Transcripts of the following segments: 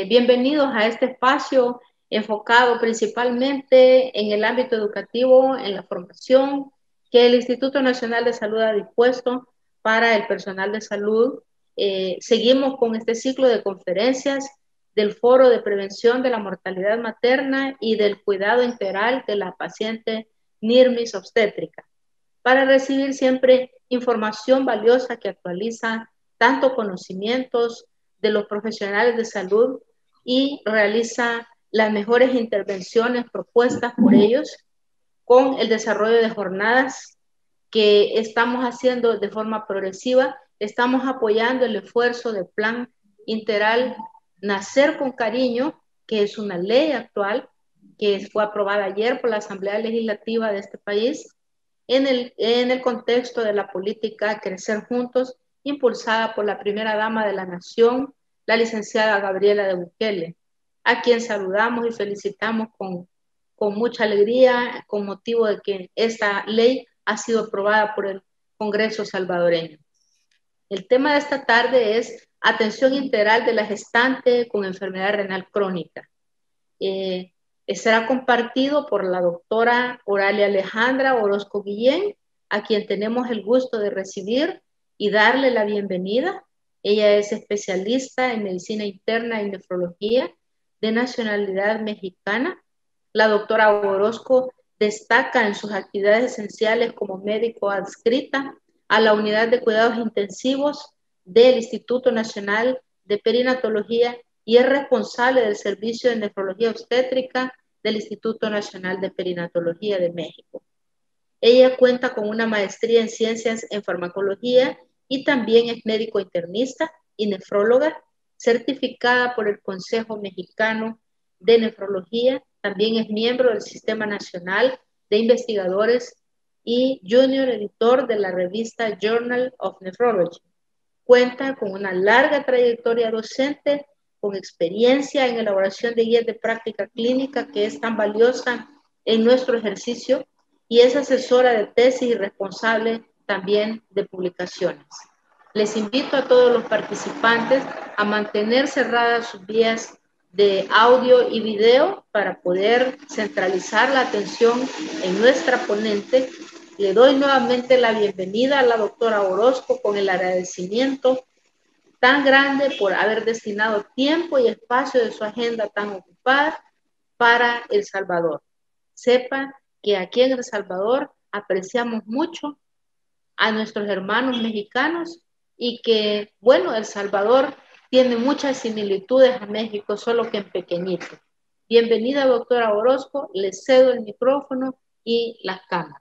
Bienvenidos a este espacio enfocado principalmente en el ámbito educativo, en la formación que el Instituto Nacional de Salud ha dispuesto para el personal de salud. Seguimos con este ciclo de conferencias del Foro de Prevención de la Mortalidad Materna y del Cuidado Integral de la Paciente NIRMIS obstétrica, para recibir siempre información valiosa que actualiza tanto conocimientos de los profesionales de salud y realiza las mejores intervenciones propuestas por ellos con el desarrollo de jornadas que estamos haciendo de forma progresiva. Estamos apoyando el esfuerzo del Plan Integral Nacer con Cariño, que es una ley actual que fue aprobada ayer por la Asamblea Legislativa de este país, en el contexto de la política Crecer Juntos, impulsada por la primera dama de la Nación, la licenciada Gabriela de Bukele, a quien saludamos y felicitamos con mucha alegría con motivo de que esta ley ha sido aprobada por el Congreso salvadoreño. El tema de esta tarde es atención integral de la gestante con enfermedad renal crónica. Será compartido por la doctora Oralia Alejandra Orozco Guillén, a quien tenemos el gusto de recibir y darle la bienvenida. Ella es especialista en medicina interna y nefrología de nacionalidad mexicana. La doctora Orozco destaca en sus actividades esenciales como médico adscrita a la unidad de cuidados intensivos del Instituto Nacional de Perinatología y es responsable del servicio de nefrología obstétrica del Instituto Nacional de Perinatología de México. Ella cuenta con una maestría en ciencias en farmacología y también es médico internista y nefróloga, certificada por el Consejo Mexicano de Nefrología. También es miembro del Sistema Nacional de Investigadores y junior editor de la revista Journal of Nephrology. Cuenta con una larga trayectoria docente, con experiencia en elaboración de guías de práctica clínica que es tan valiosa en nuestro ejercicio, y es asesora de tesis y responsable también de publicaciones. Les invito a todos los participantes a mantener cerradas sus vías de audio y video para poder centralizar la atención en nuestra ponente. Le doy nuevamente la bienvenida a la doctora Orozco con el agradecimiento tan grande por haber destinado tiempo y espacio de su agenda tan ocupada para El Salvador. Sepa que aquí en El Salvador apreciamos mucho a nuestros hermanos mexicanos y que, bueno, El Salvador tiene muchas similitudes a México, solo que en pequeñito. Bienvenida, doctora Orozco, le cedo el micrófono y las cámaras.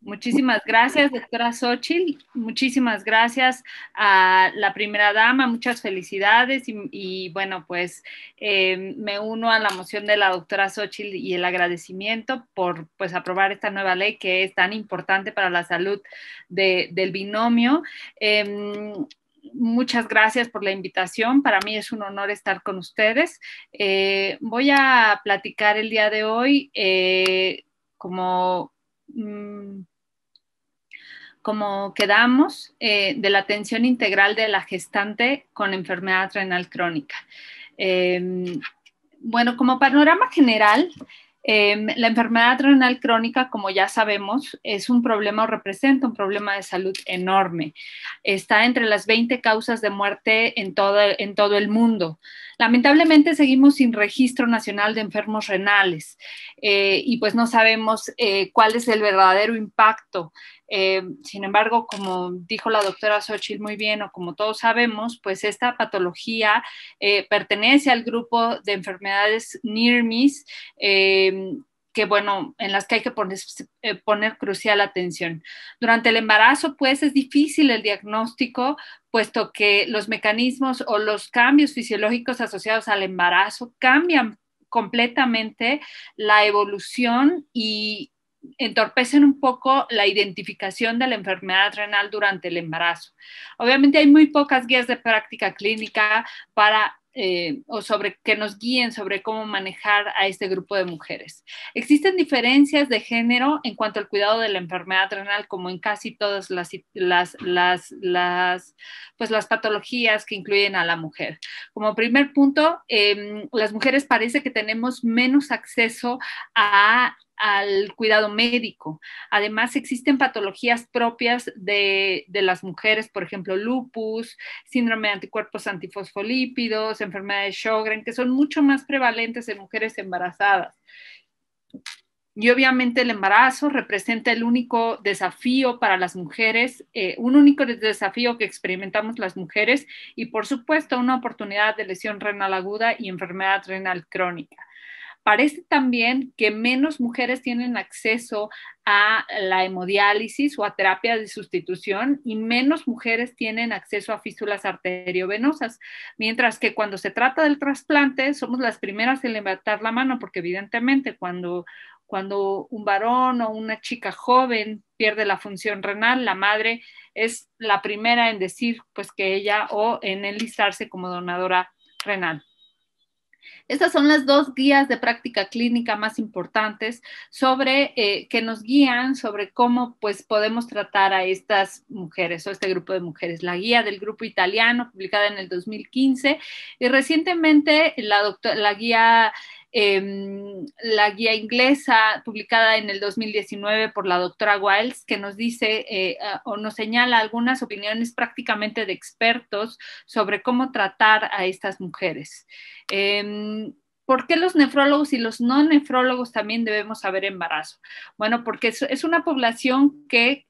Muchísimas gracias, doctora Xochitl. Muchísimas gracias a la primera dama. Muchas felicidades y bueno, pues me uno a la moción de la doctora Xochitl y el agradecimiento por pues aprobar esta nueva ley que es tan importante para la salud del binomio. Muchas gracias por la invitación. Para mí es un honor estar con ustedes. Voy a platicar el día de hoy como quedamos, de la atención integral de la gestante con enfermedad renal crónica. Bueno, como panorama general, la enfermedad renal crónica, como ya sabemos, es un problema o representa un problema de salud enorme. Está entre las 20 causas de muerte en todo el mundo. Lamentablemente seguimos sin registro nacional de enfermos renales y pues no sabemos cuál es el verdadero impacto. Sin embargo, como dijo la doctora Xochitl muy bien, o como todos sabemos, pues esta patología pertenece al grupo de enfermedades NIRMIS, que bueno, en las que hay que poner crucial atención. Durante el embarazo, pues es difícil el diagnóstico, puesto que los mecanismos o los cambios fisiológicos asociados al embarazo cambian completamente la evolución y entorpecen un poco la identificación de la enfermedad renal durante el embarazo. Obviamente hay muy pocas guías de práctica clínica para o sobre que nos guíen sobre cómo manejar a este grupo de mujeres. Existen diferencias de género en cuanto al cuidado de la enfermedad renal, como en casi todas pues las patologías que incluyen a la mujer. Como primer punto, las mujeres parece que tenemos menos acceso al cuidado médico. Además, existen patologías propias de las mujeres, por ejemplo, lupus, síndrome de anticuerpos antifosfolípidos, enfermedad de Sjögren, que son mucho más prevalentes en mujeres embarazadas. Y obviamente el embarazo representa el único desafío para las mujeres, un único desafío que experimentamos las mujeres y por supuesto una oportunidad de lesión renal aguda y enfermedad renal crónica. Parece también que menos mujeres tienen acceso a la hemodiálisis o a terapia de sustitución y menos mujeres tienen acceso a fístulas arteriovenosas, mientras que cuando se trata del trasplante somos las primeras en levantar la mano, porque evidentemente cuando un varón o una chica joven pierde la función renal, la madre es la primera en decir pues que ella o en enlistarse como donadora renal. Estas son las dos guías de práctica clínica más importantes que nos guían sobre cómo pues, podemos tratar a estas mujeres o este grupo de mujeres. La guía del grupo italiano, publicada en el 2015, y recientemente la guía inglesa publicada en el 2019 por la doctora Wiles, que nos dice o nos señala algunas opiniones prácticamente de expertos sobre cómo tratar a estas mujeres. ¿Por qué los nefrólogos y los no nefrólogos también debemos saber embarazo? Bueno, porque es una población que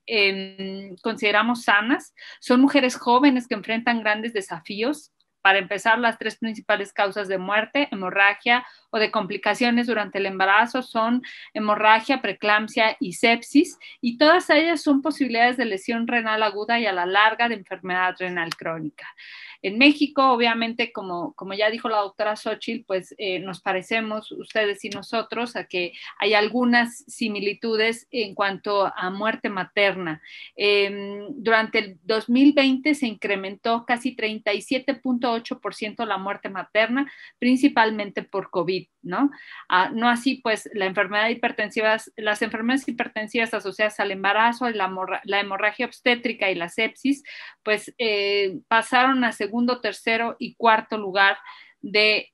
consideramos sanas, son mujeres jóvenes que enfrentan grandes desafíos. Para empezar, las tres principales causas de muerte, hemorragia o de complicaciones durante el embarazo son hemorragia, preeclampsia y sepsis, y todas ellas son posibilidades de lesión renal aguda y a la larga de enfermedad renal crónica. En México, obviamente, como ya dijo la doctora Xochitl, pues nos parecemos ustedes y nosotros a que hay algunas similitudes en cuanto a muerte materna. Durante el 2020 se incrementó casi 37.8% la muerte materna, principalmente por COVID, ¿no? No así, pues, las enfermedades hipertensivas asociadas al embarazo, la hemorragia obstétrica y la sepsis, pues pasaron a segundo, tercero y cuarto lugar de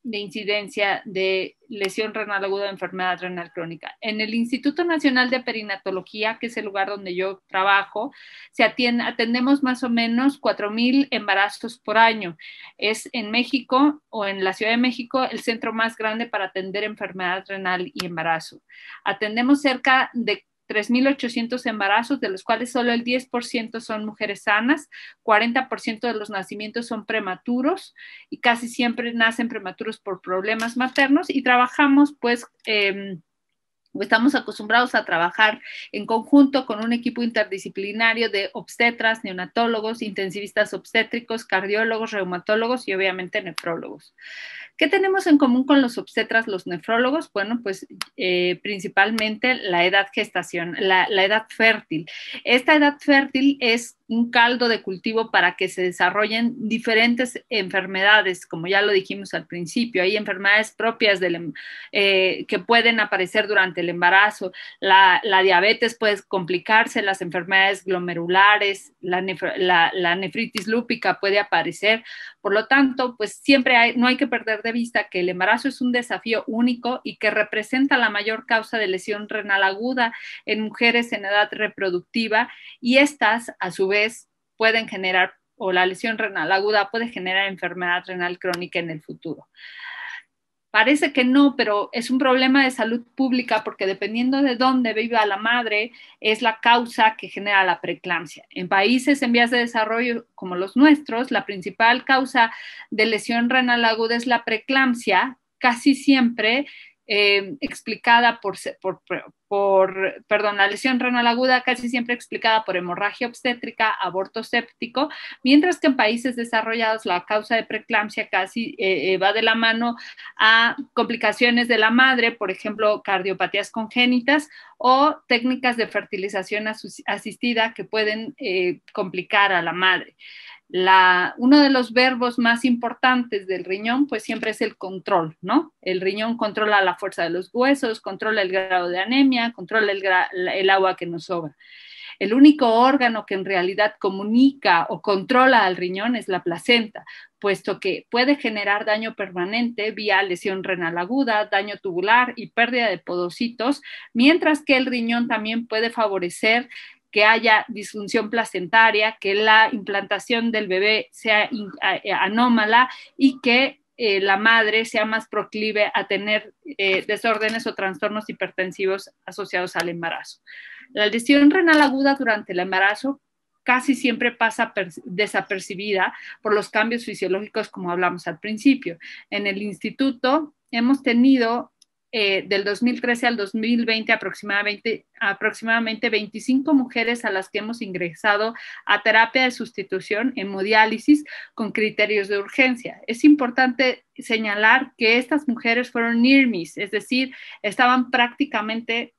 incidencia de lesión renal aguda de enfermedad renal crónica. En el Instituto Nacional de Perinatología, que es el lugar donde yo trabajo, atendemos más o menos 4,000 embarazos por año. Es en México o en la Ciudad de México el centro más grande para atender enfermedad renal y embarazo. Atendemos cerca de 3,800 embarazos, de los cuales solo el 10% son mujeres sanas, 40% de los nacimientos son prematuros y casi siempre nacen prematuros por problemas maternos y trabajamos pues estamos acostumbrados a trabajar en conjunto con un equipo interdisciplinario de obstetras, neonatólogos, intensivistas obstétricos, cardiólogos, reumatólogos y obviamente nefrólogos. ¿Qué tenemos en común con los obstetras, los nefrólogos? Bueno, pues principalmente la edad la edad fértil. Esta edad fértil es un caldo de cultivo para que se desarrollen diferentes enfermedades, como ya lo dijimos al principio. Hay enfermedades propias que pueden aparecer durante el embarazo. La diabetes puede complicarse, las enfermedades glomerulares, la nefritis lúpica puede aparecer. Por lo tanto, pues no hay que perder de vista que el embarazo es un desafío único y que representa la mayor causa de lesión renal aguda en mujeres en edad reproductiva, y estas, a su vez, pueden generar, o la lesión renal aguda puede generar enfermedad renal crónica en el futuro. Parece que no, pero es un problema de salud pública porque dependiendo de dónde viva la madre, es la causa que genera la preeclampsia. En países en vías de desarrollo como los nuestros, la principal causa de lesión renal aguda es la preeclampsia, casi siempre explicada la lesión renal aguda casi siempre explicada por hemorragia obstétrica, aborto séptico, mientras que en países desarrollados la causa de preeclampsia casi va de la mano a complicaciones de la madre, por ejemplo, cardiopatías congénitas o técnicas de fertilización asistida que pueden complicar a la madre. Uno de los verbos más importantes del riñón, pues siempre es el control, ¿no? El riñón controla la fuerza de los huesos, controla el grado de anemia, controla el agua que nos sobra. El único órgano que en realidad comunica o controla al riñón es la placenta, puesto que puede generar daño permanente vía lesión renal aguda, daño tubular y pérdida de podocitos, mientras que el riñón también puede favorecer que haya disfunción placentaria, que la implantación del bebé sea anómala y que la madre sea más proclive a tener desórdenes o trastornos hipertensivos asociados al embarazo. La lesión renal aguda durante el embarazo casi siempre pasa desapercibida por los cambios fisiológicos como hablamos al principio. En el instituto hemos tenido del 2013 al 2020 aproximadamente 25 mujeres a las que hemos ingresado a terapia de sustitución, hemodiálisis, con criterios de urgencia. Es importante señalar que estas mujeres fueron near miss, es decir, estaban prácticamente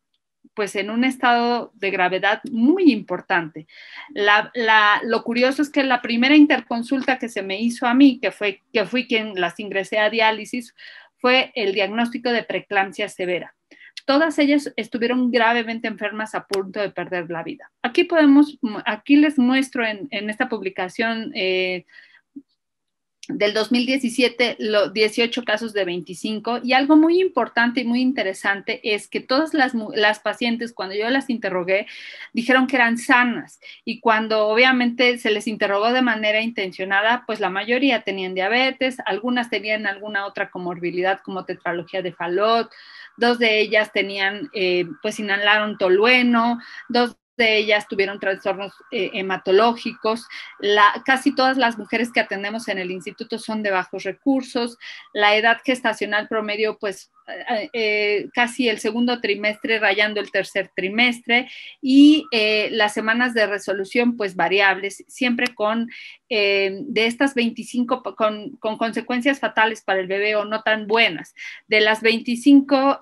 pues en un estado de gravedad muy importante. Lo curioso es que la primera interconsulta que se me hizo a mí, que fui quien las ingresé a diálisis, fue el diagnóstico de preeclampsia severa. Todas ellas estuvieron gravemente enfermas a punto de perder la vida. Aquí les muestro en esta publicación del 2017, 18 casos de 25, y algo muy importante y muy interesante es que todas las pacientes, cuando yo las interrogué, dijeron que eran sanas, y cuando obviamente se les interrogó de manera intencionada, pues la mayoría tenían diabetes, algunas tenían alguna otra comorbilidad como tetralogía de Fallot, 2 de ellas tenían, pues inhalaron tolueno, 2 de ellas tuvieron trastornos hematológicos. Casi todas las mujeres que atendemos en el instituto son de bajos recursos. La edad gestacional promedio, pues casi el segundo trimestre rayando el tercer trimestre, y las semanas de resolución pues variables, siempre con de estas 25 con consecuencias fatales para el bebé o no tan buenas. De las 25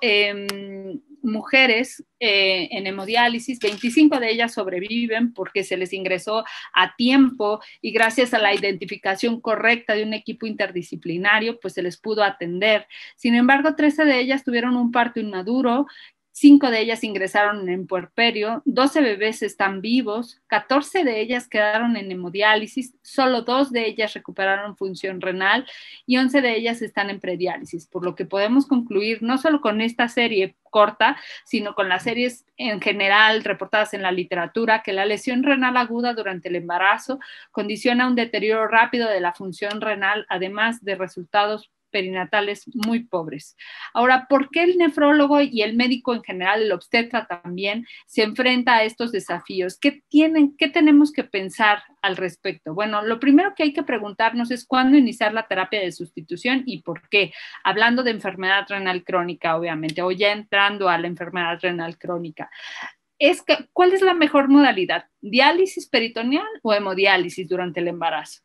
mujeres en hemodiálisis, 25 de ellas sobreviven porque se les ingresó a tiempo y gracias a la identificación correcta de un equipo interdisciplinario, pues se les pudo atender. Sin embargo, 13 de ellas tuvieron un parto inmaduro, 5 de ellas ingresaron en puerperio, 12 bebés están vivos, 14 de ellas quedaron en hemodiálisis, solo 2 de ellas recuperaron función renal y 11 de ellas están en prediálisis, por lo que podemos concluir no solo con esta serie corta, sino con las series en general reportadas en la literatura, que la lesión renal aguda durante el embarazo condiciona un deterioro rápido de la función renal, además de resultados perinatales muy pobres. Ahora, ¿por qué el nefrólogo y el médico en general, el obstetra también, se enfrenta a estos desafíos? ¿Qué tenemos que pensar al respecto? Bueno, lo primero que hay que preguntarnos es cuándo iniciar la terapia de sustitución y por qué. Hablando de enfermedad renal crónica, obviamente, o ya entrando a la enfermedad renal crónica. ¿Cuál es la mejor modalidad? ¿Diálisis peritoneal o hemodiálisis durante el embarazo?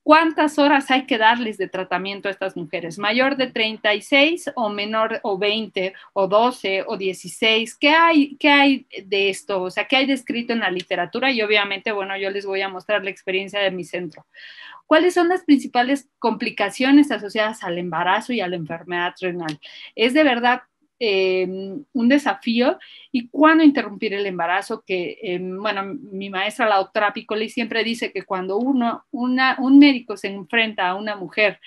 ¿Cuántas horas hay que darles de tratamiento a estas mujeres? ¿Mayor de 36 o menor o 20 o 12 o 16? ¿Qué hay de esto? O sea, ¿qué hay descrito en la literatura? Y obviamente, bueno, yo les voy a mostrar la experiencia de mi centro. ¿Cuáles son las principales complicaciones asociadas al embarazo y a la enfermedad renal? Es de verdad un desafío. ¿Y cuándo interrumpir el embarazo? Que, bueno, mi maestra, la doctora Piccoli, siempre dice que cuando un médico se enfrenta a una mujer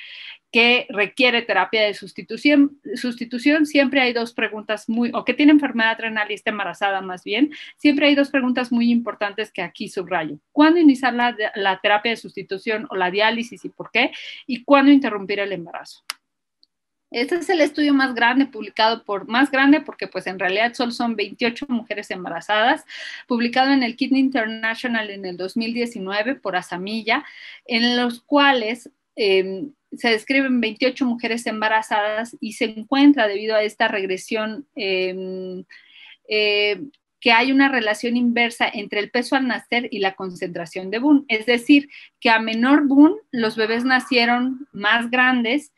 que requiere terapia de sustitución, siempre hay 2 preguntas o que tiene enfermedad renal y está embarazada más bien, siempre hay 2 preguntas muy importantes que aquí subrayo. ¿Cuándo iniciar la terapia de sustitución o la diálisis y por qué? ¿Y cuándo interrumpir el embarazo? Este es el estudio más grande publicado más grande porque pues en realidad solo son 28 mujeres embarazadas, publicado en el Kidney International en el 2019 por Asamilla, en los cuales se describen 28 mujeres embarazadas y se encuentra debido a esta regresión que hay una relación inversa entre el peso al nacer y la concentración de BUN, es decir, que a menor BUN los bebés nacieron más grandes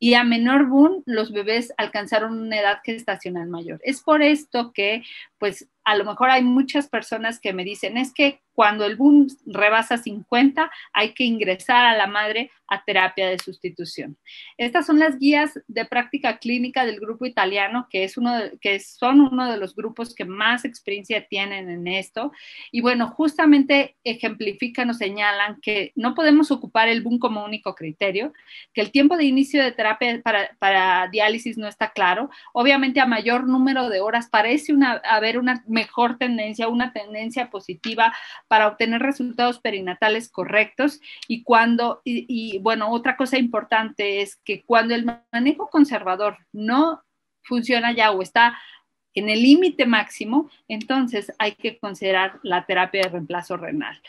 y a menor BUN los bebés alcanzaron una edad gestacional mayor. Es por esto que, pues, a lo mejor hay muchas personas que me dicen, es que cuando el boom rebasa 50, hay que ingresar a la madre a terapia de sustitución. Estas son las guías de práctica clínica del grupo italiano, que son uno de los grupos que más experiencia tienen en esto. Y bueno, justamente ejemplifican o señalan que no podemos ocupar el boom como único criterio, que el tiempo de inicio de terapia para diálisis no está claro. Obviamente, a mayor número de horas parece haber una mejor tendencia, una tendencia positiva para obtener resultados perinatales correctos. Y bueno, otra cosa importante es que cuando el manejo conservador no funciona ya o está en el límite máximo, entonces hay que considerar la terapia de reemplazo renal.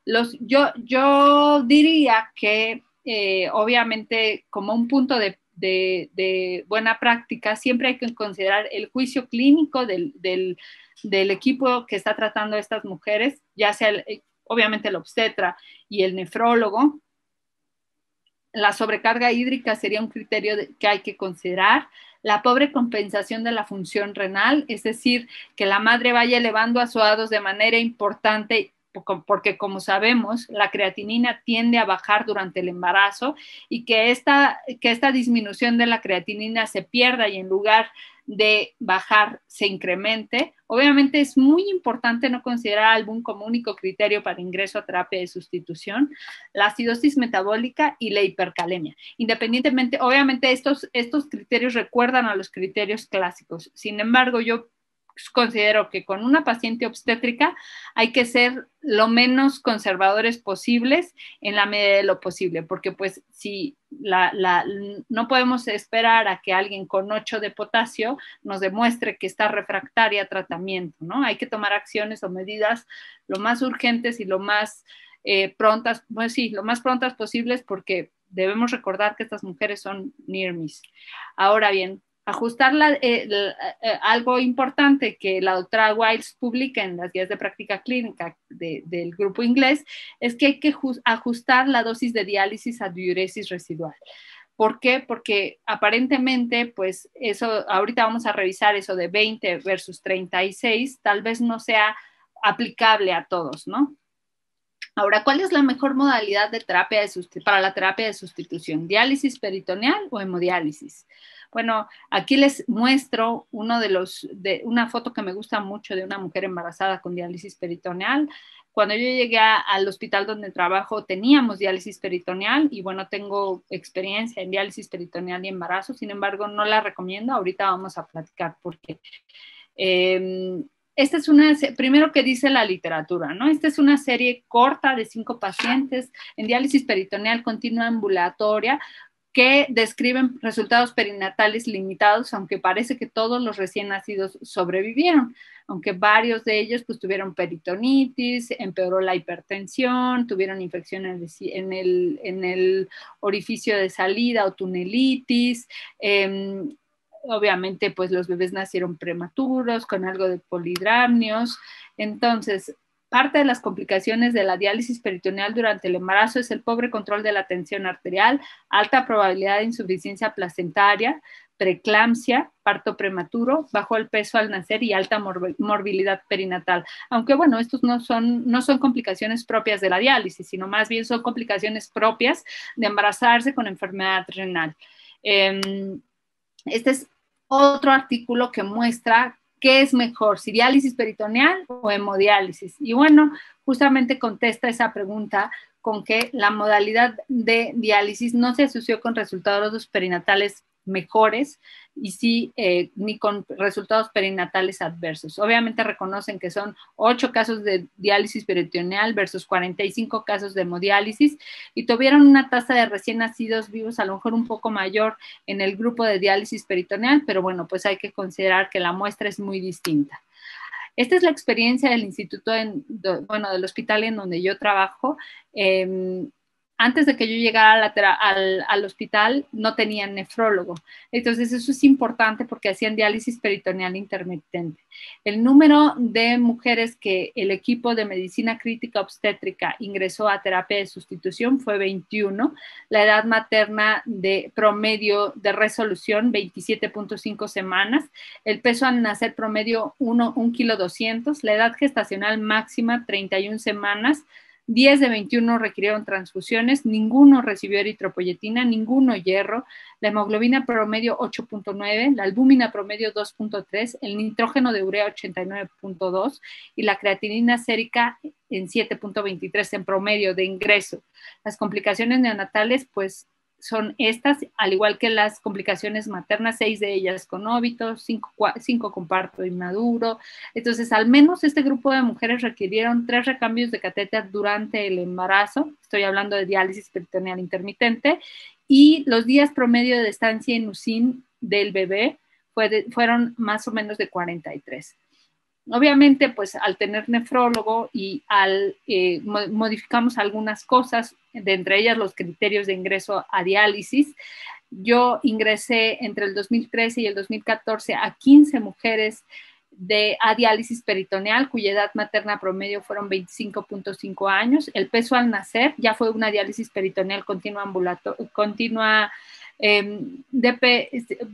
Yo diría que obviamente como un punto de buena práctica, siempre hay que considerar el juicio clínico del equipo que está tratando a estas mujeres, ya sea obviamente el obstetra y el nefrólogo. La sobrecarga hídrica sería un criterio que hay que considerar. La pobre compensación de la función renal, es decir, que la madre vaya elevando azoados de manera importante, porque como sabemos, la creatinina tiende a bajar durante el embarazo, y que esta disminución de la creatinina se pierda y en lugar de bajar se incremente. Obviamente es muy importante no considerar al boom como único criterio para ingreso a terapia de sustitución, la acidosis metabólica y la hipercalemia. Independientemente, obviamente estos criterios recuerdan a los criterios clásicos. Sin embargo, yo considero que con una paciente obstétrica hay que ser lo menos conservadores posibles en la medida de lo posible, porque pues si no podemos esperar a que alguien con 8 de potasio nos demuestre que está refractaria a tratamiento, ¿no? Hay que tomar acciones o medidas lo más urgentes y lo más prontas, pues sí, lo más prontas posibles, porque debemos recordar que estas mujeres son near miss. Ahora bien, algo importante que la doctora Wiles publica en las guías de práctica clínica del grupo inglés es que hay que ajustar la dosis de diálisis a diuresis residual. ¿Por qué? Porque aparentemente, pues eso, ahorita vamos a revisar eso de 20 versus 36, tal vez no sea aplicable a todos, ¿no? Ahora, ¿cuál es la mejor modalidad de terapia para la terapia de sustitución? ¿Diálisis peritoneal o hemodiálisis? Bueno, aquí les muestro una foto que me gusta mucho de una mujer embarazada con diálisis peritoneal. Cuando yo llegué al hospital donde trabajo, teníamos diálisis peritoneal y bueno, tengo experiencia en diálisis peritoneal y embarazo, sin embargo, no la recomiendo. Ahorita vamos a platicar por qué. Esta es primero que dice la literatura, ¿no? Esta es una serie corta de 5 pacientes en diálisis peritoneal continua ambulatoria que describen resultados perinatales limitados, aunque parece que todos los recién nacidos sobrevivieron, aunque varios de ellos pues tuvieron peritonitis, empeoró la hipertensión, tuvieron infecciones en el orificio de salida o tunelitis, obviamente pues los bebés nacieron prematuros con algo de polidramnios. Entonces, parte de las complicaciones de la diálisis peritoneal durante el embarazo es el pobre control de la tensión arterial, alta probabilidad de insuficiencia placentaria, preeclampsia, parto prematuro, bajo el peso al nacer y alta morbilidad perinatal. Aunque bueno, estos no son complicaciones propias de la diálisis, sino más bien son complicaciones propias de embarazarse con enfermedad renal. Este es otro artículo que muestra qué es mejor, si diálisis peritoneal o hemodiálisis. Y bueno, justamente contesta esa pregunta con que la modalidad de diálisis no se asoció con resultados perinatales mejores y sí, ni con resultados perinatales adversos. Obviamente reconocen que son 8 casos de diálisis peritoneal versus 45 casos de hemodiálisis y tuvieron una tasa de recién nacidos vivos a lo mejor un poco mayor en el grupo de diálisis peritoneal, pero bueno, pues hay que considerar que la muestra es muy distinta. Esta es la experiencia del instituto, del hospital en donde yo trabajo. antes de que yo llegara al hospital, no tenían nefrólogo. Entonces, eso es importante porque hacían diálisis peritoneal intermitente. El número de mujeres que el equipo de medicina crítica obstétrica ingresó a terapia de sustitución fue 21. La edad materna de promedio de resolución, 27.5 semanas. El peso al nacer promedio, 1,2 kg. La edad gestacional máxima, 31 semanas. 10 de 21 requirieron transfusiones, ninguno recibió eritropoyetina, ninguno hierro, la hemoglobina promedio 8.9, la albúmina promedio 2.3, el nitrógeno de urea 89.2 y la creatinina sérica en 7.23 en promedio de ingreso. Las complicaciones neonatales, pues, son estas, al igual que las complicaciones maternas, 6 de ellas con óbito, 5 con parto inmaduro. Entonces, al menos este grupo de mujeres requirieron 3 recambios de catéter durante el embarazo. Estoy hablando de diálisis peritoneal intermitente. Y los días promedio de estancia en UCIN del bebé fueron más o menos de 43. Obviamente, pues al tener nefrólogo y modificamos algunas cosas, de entre ellas los criterios de ingreso a diálisis. Yo ingresé entre el 2013 y el 2014 a 15 mujeres a diálisis peritoneal, cuya edad materna promedio fueron 25.5 años. El peso al nacer ya fue una diálisis peritoneal continua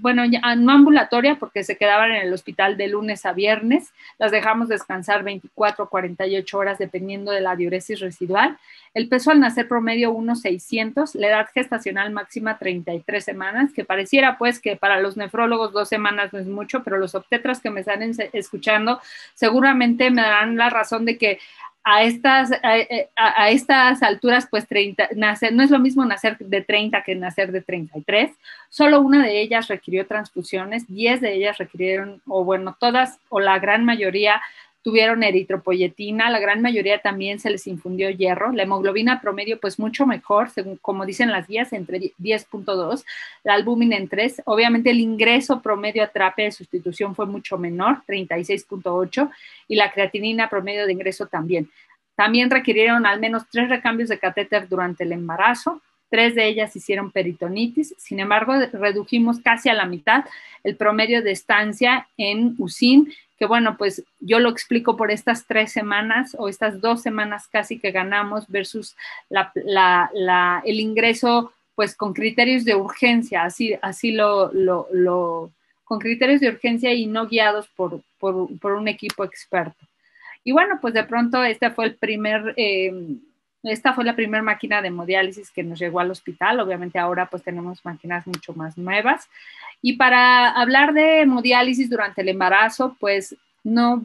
bueno, no ambulatoria porque se quedaban en el hospital de lunes a viernes, las dejamos descansar 24 o 48 horas dependiendo de la diuresis residual. El peso al nacer promedio 1,600, la edad gestacional máxima 33 semanas, que pareciera pues que para los nefrólogos 2 semanas no es mucho, pero los obstetras que me están escuchando seguramente me darán la razón de que a estas alturas, pues no es lo mismo nacer de 30 que nacer de 33. Solo una de ellas requirió transfusiones, 10 de ellas requirieron, o bueno, todas o la gran mayoría tuvieron eritropoyetina, la gran mayoría también se les infundió hierro, la hemoglobina promedio pues mucho mejor, según como dicen las guías, entre 10.2, la albúmina en 3, obviamente el ingreso promedio a terapia de sustitución fue mucho menor, 36.8, y la creatinina promedio de ingreso también. También requirieron al menos 3 recambios de catéter durante el embarazo, 3 de ellas hicieron peritonitis, sin embargo redujimos casi a la mitad el promedio de estancia en UCIN, que bueno, pues yo lo explico por estas 3 semanas o estas 2 semanas casi que ganamos versus el ingreso pues con criterios de urgencia, así con criterios de urgencia y no guiados por un equipo experto. Y bueno, pues de pronto esta fue la primera máquina de hemodiálisis que nos llegó al hospital. Obviamente ahora pues tenemos máquinas mucho más nuevas. Y para hablar de hemodiálisis durante el embarazo, pues los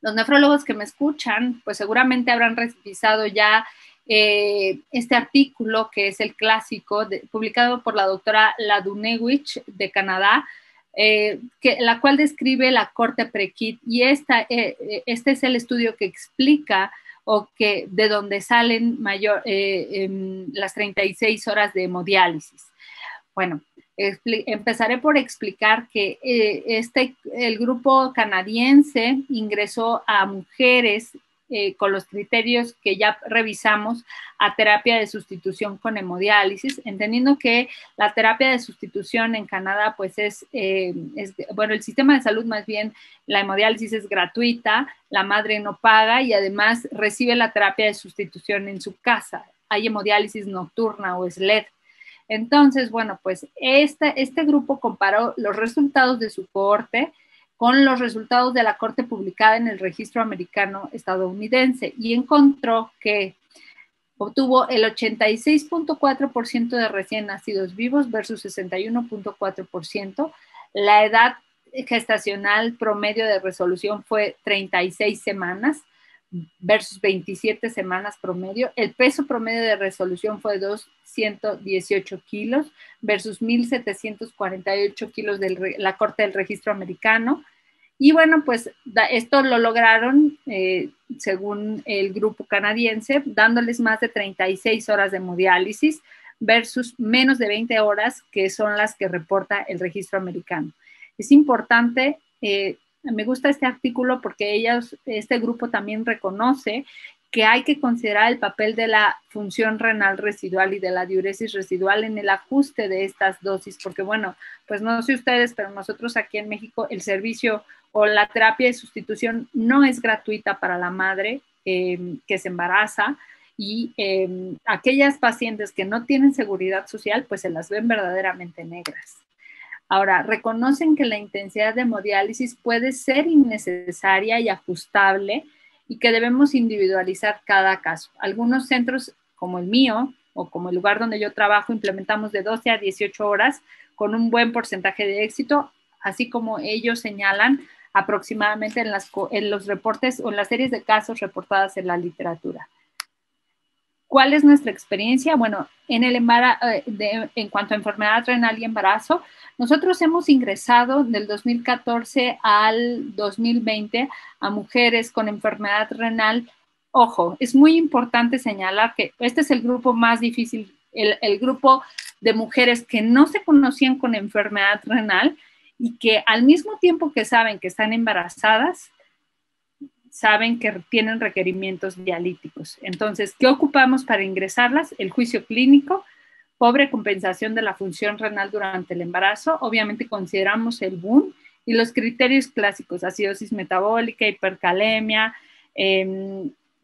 nefrólogos que me escuchan, pues seguramente habrán revisado ya este artículo que es el clásico publicado por la doctora Ladunewicz de Canadá, la cual describe la corte pre-kit, y este es el estudio que explica de donde salen las 36 horas de hemodiálisis. Bueno, empezaré por explicar que el grupo canadiense ingresó a mujeres con los criterios que ya revisamos a terapia de sustitución con hemodiálisis, entendiendo que la terapia de sustitución en Canadá pues bueno, el sistema de salud más bien, la hemodiálisis es gratuita, la madre no paga y además recibe la terapia de sustitución en su casa. Hay hemodiálisis nocturna o SLED. Entonces, bueno, pues este grupo comparó los resultados de su cohorte con los resultados de la corte publicada en el registro americano estadounidense y encontró que obtuvo el 86.4% de recién nacidos vivos versus 61.4%. La edad gestacional promedio de resolución fue 36 semanas versus 27 semanas promedio. El peso promedio de resolución fue 218 kilos versus 1,748 kilos de la corte del registro americano. Y bueno, pues esto lo lograron, según el grupo canadiense, dándoles más de 36 horas de hemodiálisis versus menos de 20 horas, que son las que reporta el registro americano. Es importante, me gusta este artículo porque este grupo también reconoce que hay que considerar el papel de la función renal residual y de la diuresis residual en el ajuste de estas dosis, porque bueno, pues no sé ustedes, pero nosotros aquí en México el servicio o la terapia de sustitución no es gratuita para la madre que se embaraza, y aquellas pacientes que no tienen seguridad social, pues se las ven verdaderamente negras. Ahora, reconocen que la intensidad de hemodiálisis puede ser innecesaria y ajustable y que debemos individualizar cada caso. Algunos centros, como el mío o como el lugar donde yo trabajo, implementamos de 12 a 18 horas con un buen porcentaje de éxito, así como ellos señalan aproximadamente en los reportes o en las series de casos reportadas en la literatura. ¿Cuál es nuestra experiencia? Bueno, en cuanto a enfermedad renal y embarazo, nosotros hemos ingresado del 2014 al 2020 a mujeres con enfermedad renal. Ojo, es muy importante señalar que este es el grupo más difícil, el grupo de mujeres que no se conocían con enfermedad renal y que al mismo tiempo que saben que están embarazadas, saben que tienen requerimientos dialíticos. Entonces, ¿qué ocupamos para ingresarlas? El juicio clínico, pobre compensación de la función renal durante el embarazo. Obviamente consideramos el BUN y los criterios clásicos, acidosis metabólica, hipercalemia,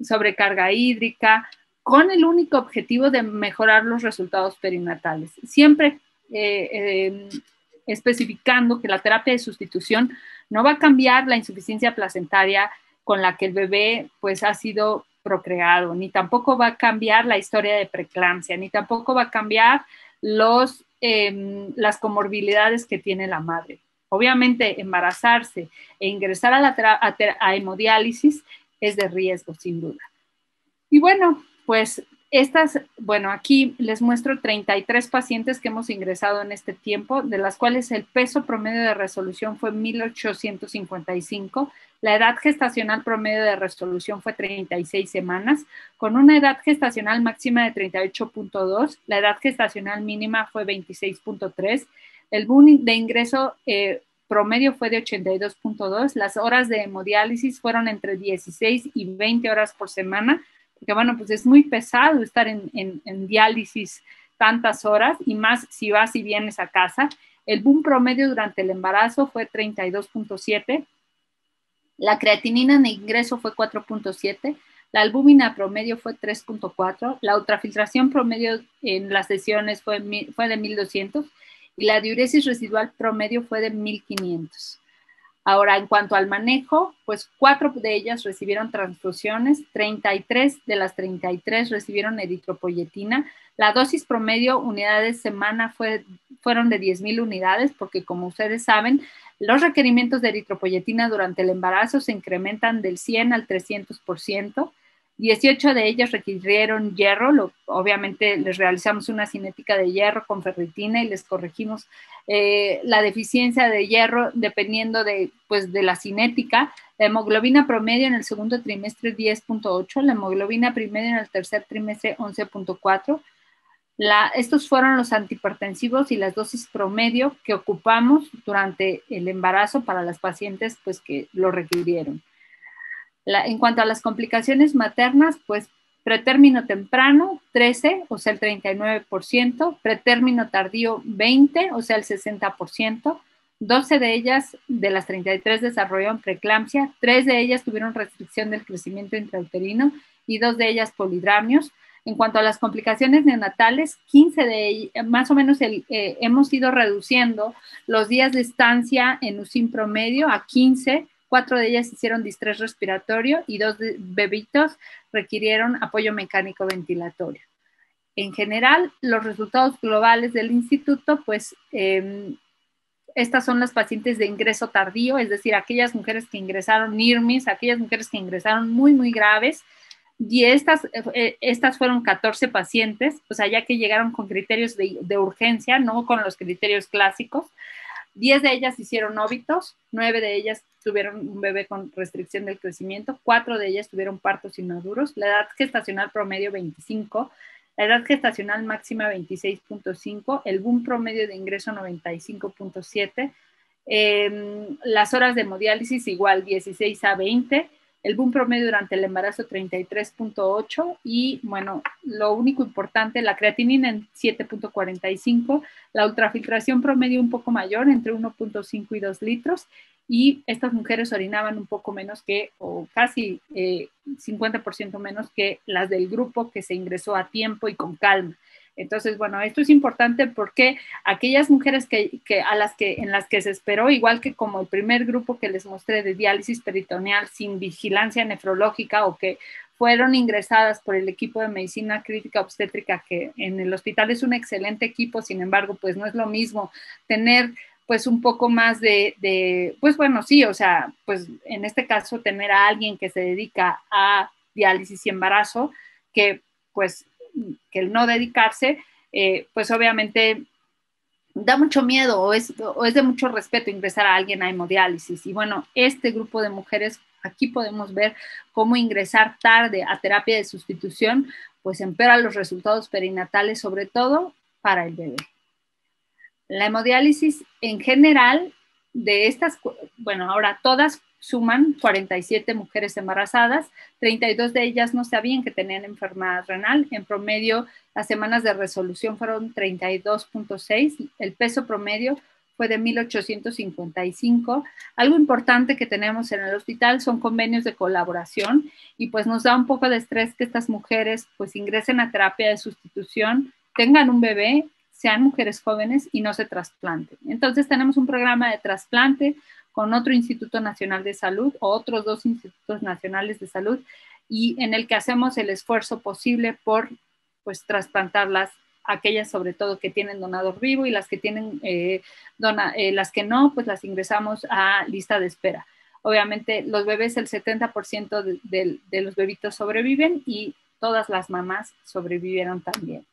sobrecarga hídrica, con el único objetivo de mejorar los resultados perinatales. Siempre especificando que la terapia de sustitución no va a cambiar la insuficiencia placentaria con la que el bebé pues ha sido procreado, ni tampoco va a cambiar la historia de preeclampsia, ni tampoco va a cambiar las comorbilidades que tiene la madre. Obviamente embarazarse e ingresar a hemodiálisis es de riesgo, sin duda. Y bueno, pues aquí les muestro 33 pacientes que hemos ingresado en este tiempo, de las cuales el peso promedio de resolución fue 1855, la edad gestacional promedio de resolución fue 36 semanas, con una edad gestacional máxima de 38.2, la edad gestacional mínima fue 26.3, el BUN de ingreso promedio fue de 82.2, las horas de hemodiálisis fueron entre 16 y 20 horas por semana, porque bueno, pues es muy pesado estar en diálisis tantas horas, y más si vas y vienes a casa. El BUN promedio durante el embarazo fue 32.7, la creatinina en ingreso fue 4.7, la albúmina promedio fue 3.4, la ultrafiltración promedio en las sesiones fue de 1200 y la diuresis residual promedio fue de 1500. Ahora, en cuanto al manejo, pues 4 de ellas recibieron transfusiones, 33 de las 33 recibieron eritropoyetina. La dosis promedio unidades semana fueron de 10,000 unidades, porque como ustedes saben, los requerimientos de eritropoyetina durante el embarazo se incrementan del 100 al 300%. 18 de ellas requirieron hierro, obviamente les realizamos una cinética de hierro con ferritina y les corregimos la deficiencia de hierro dependiendo de la cinética. La hemoglobina promedio en el segundo trimestre 10.8, la hemoglobina promedio en el tercer trimestre 11.4. Estos fueron los antihipertensivos y las dosis promedio que ocupamos durante el embarazo para las pacientes pues, que lo requirieron. En cuanto a las complicaciones maternas, pues pretérmino temprano, 13, o sea el 39%, pretérmino tardío, 20, o sea el 60%, 12 de ellas, de las 33, desarrollaron preeclampsia, 3 de ellas tuvieron restricción del crecimiento intrauterino y 2 de ellas polidramios. En cuanto a las complicaciones neonatales, 15 de ellas, más o menos hemos ido reduciendo los días de estancia en UCIN promedio a 15. 4 de ellas hicieron distrés respiratorio y 2 bebitos requirieron apoyo mecánico ventilatorio. En general, los resultados globales del instituto, pues estas son las pacientes de ingreso tardío, es decir, aquellas mujeres que ingresaron NIRMIS, aquellas mujeres que ingresaron muy, muy graves, y estas fueron 14 pacientes, o sea, ya que llegaron con criterios de urgencia, no con los criterios clásicos. 10 de ellas hicieron óbitos, 9 de ellas tuvieron un bebé con restricción del crecimiento, 4 de ellas tuvieron partos inmaduros, la edad gestacional promedio 25, la edad gestacional máxima 26.5, el BUN promedio de ingreso 95.7, las horas de hemodiálisis igual 16 a 20, el boom promedio durante el embarazo 33.8 y bueno, lo único importante, la creatinina en 7.45, la ultrafiltración promedio un poco mayor, entre 1.5 y 2 litros, y estas mujeres orinaban un poco menos que, o casi 50% menos que las del grupo que se ingresó a tiempo y con calma. Entonces, bueno, esto es importante porque aquellas mujeres en las que se esperó, igual que como el primer grupo que les mostré de diálisis peritoneal sin vigilancia nefrológica o que fueron ingresadas por el equipo de medicina crítica obstétrica, que en el hospital es un excelente equipo, sin embargo, pues no es lo mismo tener pues un poco más pues bueno, sí, o sea, pues en este caso tener a alguien que se dedica a diálisis y embarazo, que pues que el no dedicarse, pues obviamente da mucho miedo o es de mucho respeto ingresar a alguien a hemodiálisis. Y bueno, este grupo de mujeres, aquí podemos ver cómo ingresar tarde a terapia de sustitución, pues empeora los resultados perinatales, sobre todo para el bebé. La hemodiálisis en general de estas, bueno, ahora todas suman 47 mujeres embarazadas, 32 de ellas no sabían que tenían enfermedad renal. En promedio, las semanas de resolución fueron 32.6, el peso promedio fue de 1,855. Algo importante que tenemos en el hospital son convenios de colaboración y pues nos da un poco de estrés que estas mujeres pues ingresen a terapia de sustitución, tengan un bebé, sean mujeres jóvenes y no se trasplanten. Entonces tenemos un programa de trasplante con otro Instituto Nacional de Salud o otros 2 institutos nacionales de salud y en el que hacemos el esfuerzo posible por pues trasplantarlas, aquellas sobre todo que tienen donador vivo y las que tienen las que no, pues las ingresamos a lista de espera. Obviamente los bebés, el 70% de los bebitos sobreviven y todas las mamás sobrevivieron también.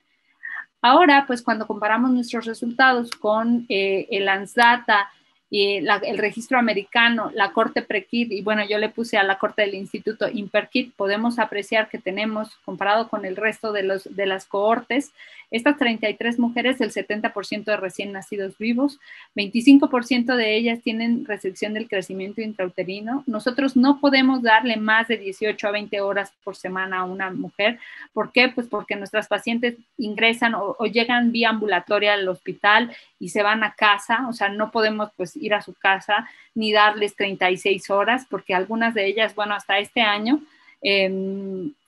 Ahora, pues cuando comparamos nuestros resultados con el ANSDATA, el registro americano, la corte PREKID, y bueno, yo le puse a la corte del instituto IMPERKID, podemos apreciar que tenemos, comparado con el resto de las cohortes, estas 33 mujeres, el 70% de recién nacidos vivos, 25% de ellas tienen restricción del crecimiento intrauterino. Nosotros no podemos darle más de 18 a 20 horas por semana a una mujer. ¿Por qué? Pues porque nuestras pacientes ingresan o llegan vía ambulatoria al hospital y se van a casa, o sea, no podemos pues ir a su casa ni darles 36 horas, porque algunas de ellas, bueno, hasta este año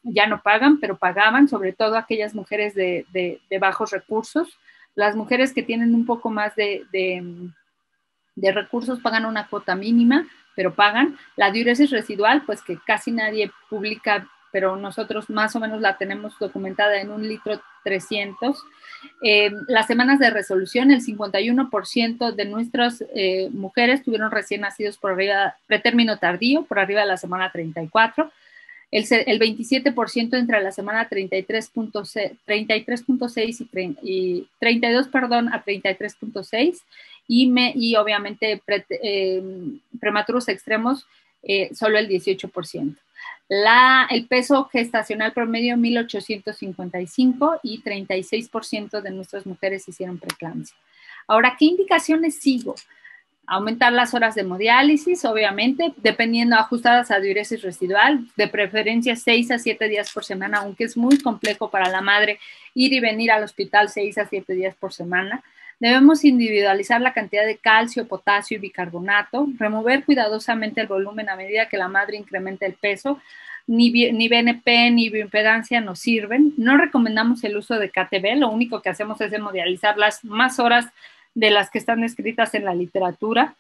ya no pagan, pero pagaban, sobre todo aquellas mujeres de bajos recursos. Las mujeres que tienen un poco más de recursos pagan una cuota mínima, pero pagan. La diuresis residual, pues que casi nadie publica, pero nosotros más o menos la tenemos documentada en 1,3 litros. Las semanas de resolución, el 51% de nuestras mujeres tuvieron recién nacidos por arriba, pretérmino tardío, por arriba de la semana 34. El 27% entre la semana 33.6 y 32, perdón, a 33.6 y obviamente prematuros extremos solo el 18%. El peso gestacional promedio 1,855 y 36% de nuestras mujeres hicieron preeclampsia. Ahora, ¿qué indicaciones sigo? Aumentar las horas de hemodiálisis, obviamente, dependiendo, ajustadas a diuresis residual, de preferencia 6 a 7 días por semana, aunque es muy complejo para la madre ir y venir al hospital 6 a 7 días por semana. Debemos individualizar la cantidad de calcio, potasio y bicarbonato, remover cuidadosamente el volumen a medida que la madre incrementa el peso. Ni BNP ni bioimpedancia nos sirven. No recomendamos el uso de KTB, lo único que hacemos es hemodializar las más horas de las que están escritas en la literatura.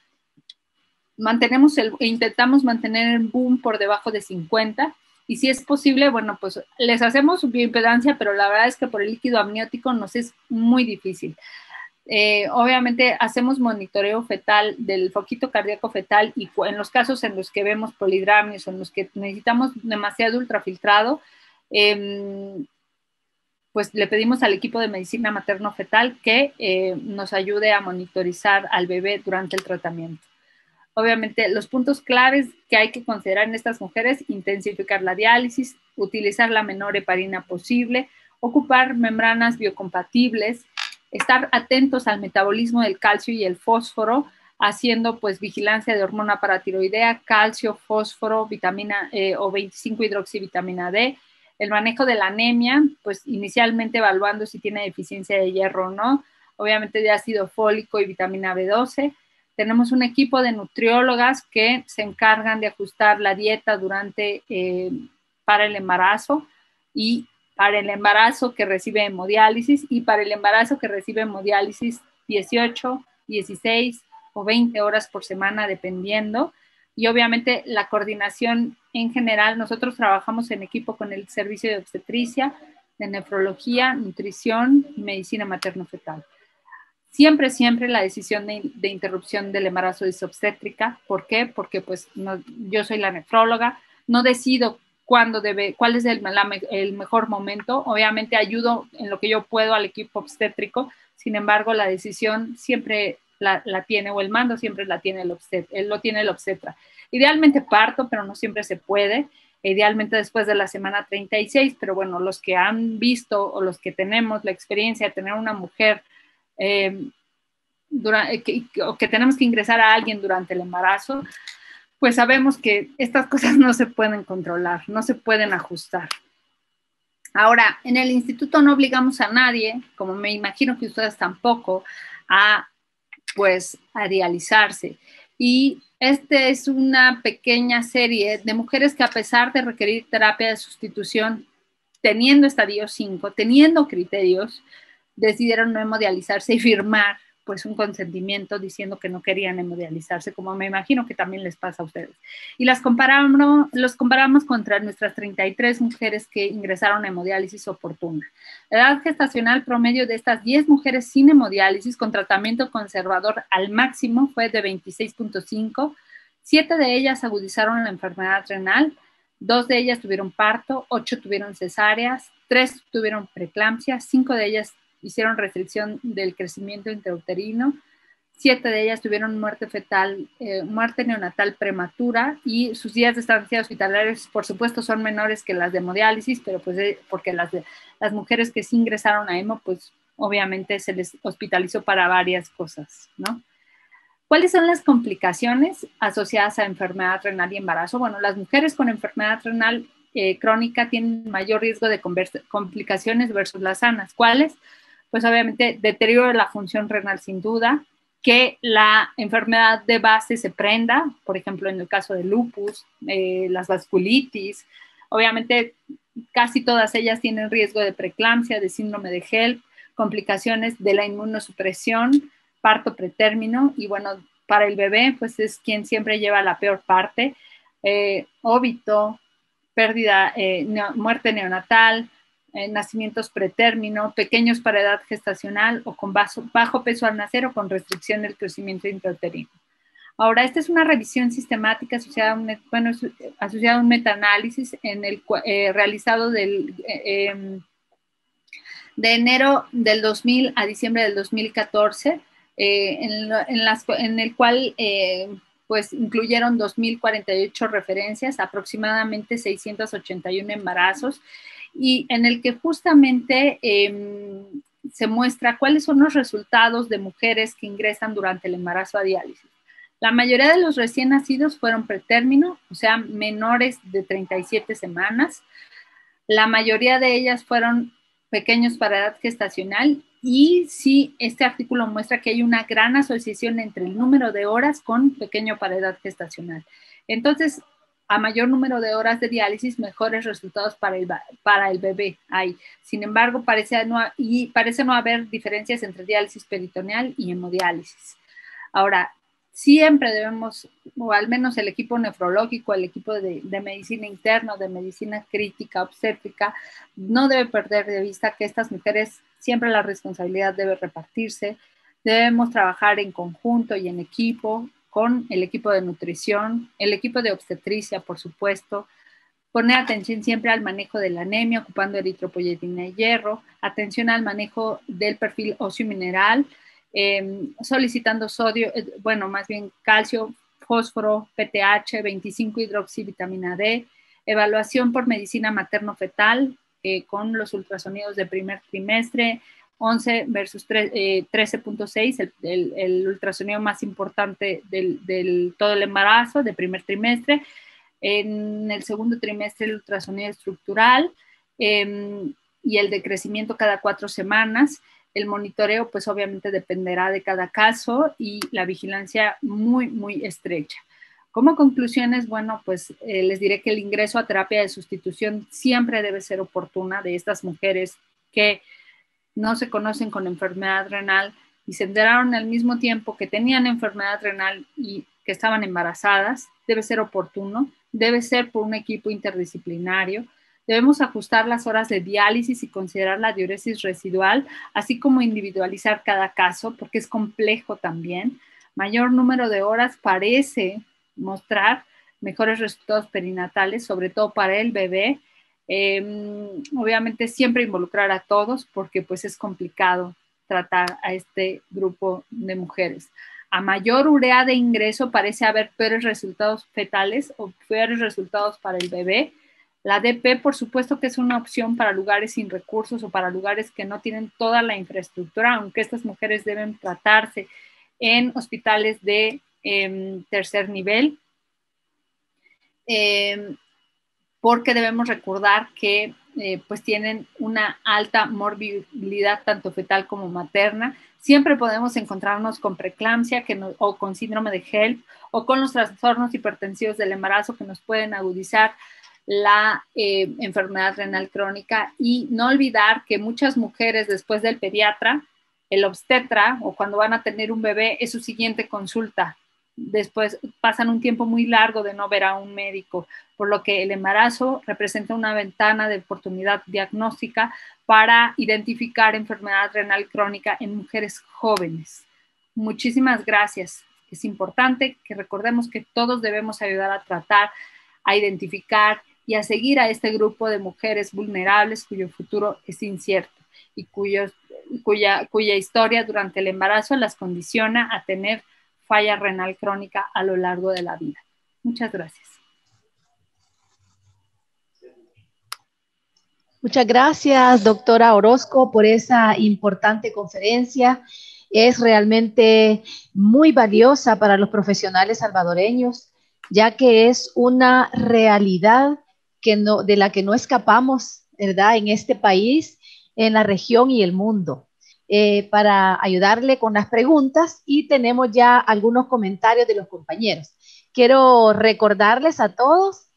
Intentamos mantener el boom por debajo de 50 y si es posible, bueno, pues les hacemos bioimpedancia, pero la verdad es que por el líquido amniótico nos es muy difícil. Obviamente hacemos monitoreo fetal del foquito cardíaco fetal y en los casos en los que vemos polidramios, en los que necesitamos demasiado ultrafiltrado, pues le pedimos al equipo de medicina materno-fetal que nos ayude a monitorizar al bebé durante el tratamiento. Obviamente, los puntos claves que hay que considerar en estas mujeres: intensificar la diálisis, utilizar la menor heparina posible, ocupar membranas biocompatibles, estar atentos al metabolismo del calcio y el fósforo, haciendo pues vigilancia de hormona paratiroidea, calcio, fósforo, vitamina o 25-hidroxivitamina D, el manejo de la anemia, pues inicialmente evaluando si tiene deficiencia de hierro o no, obviamente de ácido fólico y vitamina B12. Tenemos un equipo de nutriólogas que se encargan de ajustar la dieta para el embarazo y para el embarazo que recibe hemodiálisis y para el embarazo que recibe hemodiálisis 18, 16 o 20 horas por semana, dependiendo. Y obviamente la coordinación en general, nosotros trabajamos en equipo con el servicio de obstetricia, de nefrología, nutrición y medicina materno-fetal. Siempre, siempre la decisión de interrupción del embarazo es obstétrica. ¿Por qué? Porque pues no, yo soy la nefróloga, no decido cuál es el mejor momento. Obviamente ayudo en lo que yo puedo al equipo obstétrico, sin embargo la decisión siempre la tiene, o el mando siempre lo tiene el obstetra. Idealmente parto, pero no siempre se puede. Idealmente después de la semana 36, pero bueno, los que han visto o los que tenemos la experiencia de tener una mujer que tenemos que ingresar a alguien durante el embarazo, pues sabemos que estas cosas no se pueden controlar, no se pueden ajustar. Ahora, en el instituto no obligamos a nadie, como me imagino que ustedes tampoco, a dializarse. Y esta es una pequeña serie de mujeres que, a pesar de requerir terapia de sustitución, teniendo estadio 5, teniendo criterios, decidieron no hemodializarse y firmar pues un consentimiento diciendo que no querían hemodializarse, como me imagino que también les pasa a ustedes. Y los comparamos contra nuestras 33 mujeres que ingresaron a hemodiálisis oportuna. La edad gestacional promedio de estas 10 mujeres sin hemodiálisis con tratamiento conservador al máximo fue de 26.5. 7 de ellas agudizaron la enfermedad renal, 2 de ellas tuvieron parto, 8 tuvieron cesáreas, 3 tuvieron preeclampsia, 5 de ellas hicieron restricción del crecimiento intrauterino, 7 de ellas tuvieron muerte neonatal prematura, y sus días de estancia hospitalarios, por supuesto, son menores que las de hemodiálisis, pero pues porque las mujeres que sí ingresaron a hemo, pues obviamente se les hospitalizó para varias cosas, ¿no? ¿Cuáles son las complicaciones asociadas a enfermedad renal y embarazo? Bueno, las mujeres con enfermedad renal crónica tienen mayor riesgo de complicaciones versus las sanas. ¿Cuáles? Pues obviamente deterioro de la función renal, sin duda, que la enfermedad de base se prenda, por ejemplo, en el caso de lupus, las vasculitis, obviamente casi todas ellas tienen riesgo de preeclampsia, de síndrome de HELP, complicaciones de la inmunosupresión, parto pretérmino, y bueno, para el bebé, pues es quien siempre lleva la peor parte, óbito, pérdida, muerte neonatal, nacimientos pretérmino, pequeños para edad gestacional o con bajo peso al nacer o con restricción del crecimiento intrauterino. Ahora, esta es una revisión sistemática asociada a un metaanálisis realizado de enero del 2000 a diciembre del 2014, en el cual pues incluyeron 2.048 referencias, aproximadamente 681 embarazos, y en el que justamente se muestra cuáles son los resultados de mujeres que ingresan durante el embarazo a diálisis. La mayoría de los recién nacidos fueron pretérmino, o sea, menores de 37 semanas. La mayoría de ellas fueron pequeños para edad gestacional, y sí, este artículo muestra que hay una gran asociación entre el número de horas con pequeño para edad gestacional. Entonces, a mayor número de horas de diálisis, mejores resultados para el bebé hay. Sin embargo, parece no haber diferencias entre diálisis peritoneal y hemodiálisis. Ahora, siempre debemos, o al menos el equipo nefrológico, el equipo de medicina interna, de medicina crítica, obstétrica, no debe perder de vista que estas mujeres siempre la responsabilidad debe repartirse. Debemos trabajar en conjunto y en equipo, con el equipo de nutrición, el equipo de obstetricia, por supuesto. Poner atención siempre al manejo de la anemia, ocupando eritropoyetina y hierro, atención al manejo del perfil óseo mineral, solicitando sodio, más bien calcio, fósforo, PTH, 25-hidroxivitamina D, evaluación por medicina materno-fetal con los ultrasonidos de primer trimestre, 11 versus 13.6, el ultrasonido más importante del todo el embarazo, de primer trimestre. En el segundo trimestre el ultrasonido estructural y el de crecimiento cada 4 semanas. El monitoreo pues obviamente dependerá de cada caso y la vigilancia muy, muy estrecha. Como conclusiones, bueno, pues les diré que el ingreso a terapia de sustitución siempre debe ser oportuna de estas mujeres que no se conocen con enfermedad renal y se enteraron al mismo tiempo que tenían enfermedad renal y que estaban embarazadas. Debe ser oportuno, debe ser por un equipo interdisciplinario. Debemos ajustar las horas de diálisis y considerar la diuresis residual, así como individualizar cada caso, porque es complejo también. Mayor número de horas parece mostrar mejores resultados perinatales, sobre todo para el bebé. Obviamente siempre involucrar a todos porque pues es complicado tratar a este grupo de mujeres. A mayor urea de ingreso parece haber peores resultados fetales o peores resultados para el bebé. La DP, por supuesto que es una opción para lugares sin recursos o para lugares que no tienen toda la infraestructura, aunque estas mujeres deben tratarse en hospitales de tercer nivel. Porque debemos recordar que pues tienen una alta morbilidad tanto fetal como materna. Siempre podemos encontrarnos con preeclampsia o con síndrome de HELP o con los trastornos hipertensivos del embarazo que nos pueden agudizar la enfermedad renal crónica, y no olvidar que muchas mujeres después del pediatra, el obstetra o cuando van a tener un bebé es su siguiente consulta. Después pasan un tiempo muy largo de no ver a un médico, por lo que el embarazo representa una ventana de oportunidad diagnóstica para identificar enfermedad renal crónica en mujeres jóvenes. Muchísimas gracias. Es importante que recordemos que todos debemos ayudar a tratar, a identificar y a seguir a este grupo de mujeres vulnerables cuyo futuro es incierto y cuya historia durante el embarazo las condiciona a tener falla renal crónica a lo largo de la vida. Muchas gracias. Muchas gracias, doctora Orozco, por esa importante conferencia. Es realmente muy valiosa para los profesionales salvadoreños, ya que es una realidad de la que no escapamos, ¿verdad?, en este país, en la región y el mundo. Para ayudarle con las preguntas, y tenemos ya algunos comentarios de los compañeros. Quiero recordarles a todos